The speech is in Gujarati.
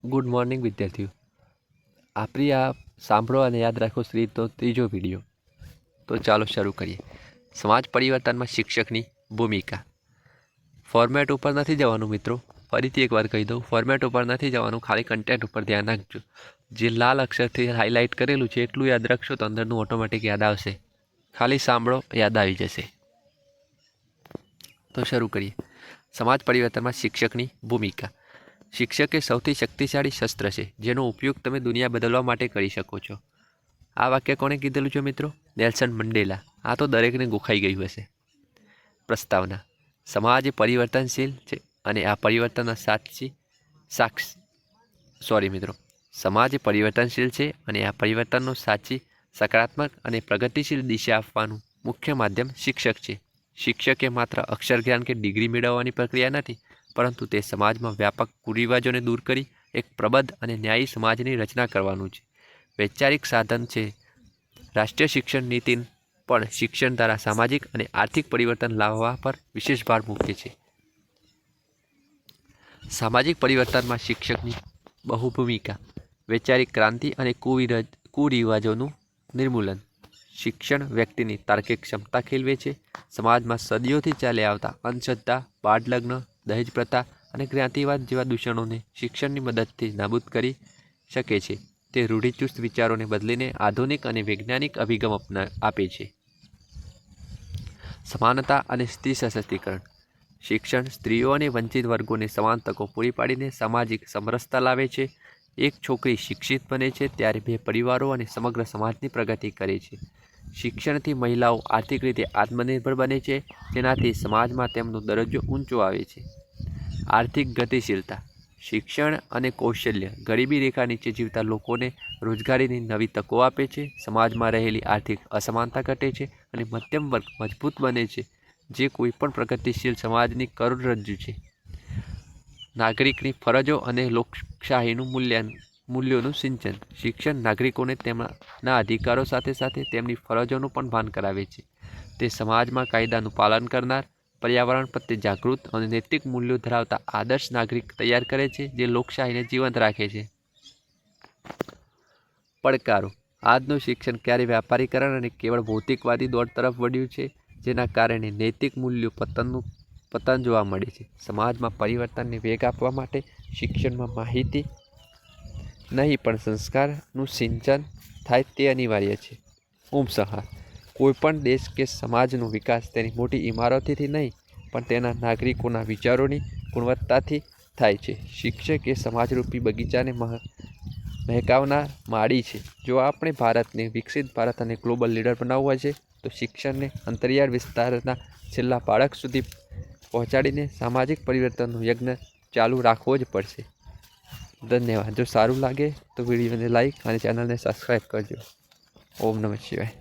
ગુડ મોર્નિંગ વિદ્યાર્થીઓ. આપણી આ સાંભળો અને યાદ રાખો શ્રીનો ત્રીજો વિડીયો. તો ચાલો શરૂ કરીએ. સમાજ પરિવર્તનમાં શિક્ષકની ભૂમિકા. ફોર્મેટ ઉપર નથી જવાનું મિત્રો, ફરીથી એકવાર કહી દઉં, ફોર્મેટ ઉપર નથી જવાનું, ખાલી કન્ટેન્ટ ઉપર ધ્યાન રાખજો. જે લાલ અક્ષરથી હાઇલાઇટ કરેલું છે એટલું યાદ રાખશો તો અંદરનું ઓટોમેટિક યાદ આવશે. ખાલી સાંભળો, યાદ આવી જશે. તો શરૂ કરીએ. સમાજ પરિવર્તનમાં શિક્ષકની ભૂમિકા. શિક્ષક એ સૌથી શક્તિશાળી શસ્ત્ર છે જેનો ઉપયોગ તમે દુનિયા બદલવા માટે કરી શકો છો. આ વાક્ય કોણે કીધેલું છે મિત્રો? Nelson Mandela. આ તો દરેકને ગોખાઈ ગયું હશે. પ્રસ્તાવના. સમાજ પરિવર્તનશીલ છે અને આ પરિવર્તનનો સમાજ પરિવર્તનશીલ છે અને આ પરિવર્તનનો સાચી, સકારાત્મક અને પ્રગતિશીલ દિશા આપવાનું મુખ્ય માધ્યમ શિક્ષક છે. શિક્ષક એ માત્ર અક્ષર જ્ઞાન કે ડિગ્રી મેળવવાની પ્રક્રિયા નથી, પરંતુ તે સમાજમાં વ્યાપક કુરિવાજોને દૂર કરી એક પ્રબુદ્ધ અને ન્યાયી સમાજની રચના કરવાનું છે. વૈચારિક સાધન છે. રાષ્ટ્રીય શિક્ષણ નીતિ પણ શિક્ષણ દ્વારા સામાજિક અને આર્થિક પરિવર્તન લાવવા પર વિશેષ ભાર મૂકે છે. સામાજિક પરિવર્તનમાં શિક્ષકની બહુ ભૂમિકા. વૈચારિક ક્રાંતિ અને કુરિવાજોનું નિર્મૂલન. શિક્ષણ વ્યક્તિની તાર્કિક ક્ષમતા ખીલવે છે. સમાજમાં સદીઓથી ચાલી આવતા અંધશ્રદ્ધા, બાળ લગ્ન, દહેજ પ્રથા અને જ્ઞાતિવાદ જેવા દૂષણોને શિક્ષણની મદદથી નાબૂદ કરી શકે છે. તે રૂઢિચુસ્ત વિચારોને બદલીને આધુનિક અને વૈજ્ઞાનિક અભિગમ આપે છે. સમાનતા અને સ્ત્રી સશક્તિકરણ. શિક્ષણ સ્ત્રીઓ અને વંચિત વર્ગોને સમાન તકો પૂરી પાડીને સામાજિક સમરસતા લાવે છે. એક છોકરી શિક્ષિત બને છે ત્યારે બે પરિવારો અને સમગ્ર સમાજની પ્રગતિ કરે છે. શિક્ષણથી મહિલાઓ આર્થિક રીતે આત્મનિર્ભર બને છે, જેનાથી સમાજમાં તેમનો દરજ્જો ઊંચો આવે છે. આર્થિક ગતિશીલતા. શિક્ષણ અને કૌશલ્ય ગરીબી રેખા નીચે જીવતા લોકોને રોજગારીની નવી તકો આપે છે. સમાજમાં રહેલી આર્થિક અસમાનતા ઘટે છે અને મધ્યમ વર્ગ મજબૂત બને છે, જે કોઈપણ પ્રગતિશીલ સમાજની કરોડરજ્જુ છે. નાગરિકની ફરજો અને લોકશાહીનું મૂલ્યોનું સિંચન. શિક્ષણ નાગરિકોને તેમના અધિકારો સાથે સાથે તેમની ફરજોનું પણ ભાન કરાવે છે. તે સમાજમાં કાયદાનું પાલન કરનાર, પર્યાવરણ પ્રત્યે જાગૃત અને નૈતિક મૂલ્યો ધરાવતા આદર્શ નાગરિક તૈયાર કરે છે, જે લોકશાહીને જીવંત રાખે છે. પડકારો. આજનું શિક્ષણ ક્યારે વ્યાપારીકરણ અને કેવળ ભૌતિકવાદી દોડ તરફ વળ્યું છે, જેના કારણે નૈતિક મૂલ્યો પતન જોવા મળે છે. સમાજમાં પરિવર્તનને વેગ આપવા માટે શિક્ષણમાં માહિતી નહીં પણ સંસ્કારનું સિંચન થાય તે અનિવાર્ય છે. ઉપસંહાર. કોઈપણ દેશ કે સમાજનો વિકાસ તેની મોટી ઇમારતોથી નહીં પણ તેના નાગરિકોના વિચારોની ગુણવત્તાથી થાય છે. શિક્ષક એ સમાજરૂપી બગીચાને મહેકાવનાર માળી છે. જો આપણે ભારતને વિકસિત ભારત અને ગ્લોબલ લીડર બનાવવું છે તો શિક્ષણને અંતરિયાળ વિસ્તારના છેલ્લા બાળક સુધી પહોંચાડીને સામાજિક પરિવર્તનનો યજ્ઞ ચાલુ રાખવો જ પડશે. ધન્યવાદ. જો સારું લાગે તો વિડીયોને લાઈક અને ચેનલને સબસ્ક્રાઈબ કરજો. ઓમ નમઃ શિવાય.